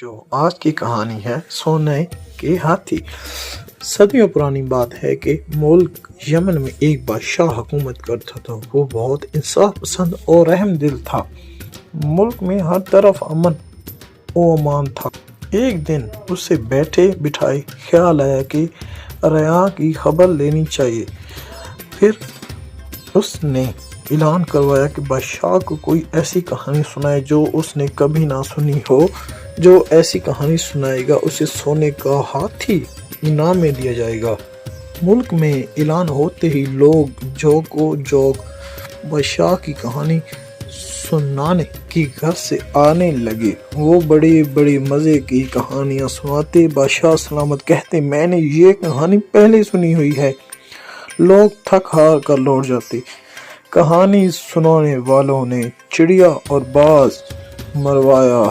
جو آج کی کہانی ہے سونے کے ہاتھی۔ صدیوں پرانی بات ہے کہ ملک یمن میں ایک بادشاہ حکومت کرتا تھا۔ وہ بہت انصاف پسند اور رحم دل تھا۔ ملک میں ہر طرف امن و امان تھا۔ ایک دن اسے بیٹھے بٹھائے خیال آیا کہ رعایا کی خبر لینی چاہیے۔ پھر اس نے اعلان کروایا کہ بادشاہ کو کوئی ایسی کہانی سنائے جو اس نے کبھی نہ سنی ہو۔ جو ایسی کہانی سنائے گا اسے سونے کا ہاتھی انعام میں دیا جائے گا۔ ملک میں اعلان ہوتے ہی لوگ جوق و جوق بادشاہ کی کہانی سنانے کی گھر سے آنے لگے۔ وہ بڑی بڑی مزے کی کہانیاں سناتے۔ بادشاہ سلامت کہتے، میں نے یہ کہانی پہلے سنی ہوئی ہے۔ لوگ تھک ہار کر لوٹ جاتے۔ کہانی سنانے والوں نے چڑیا اور باز مروایا۔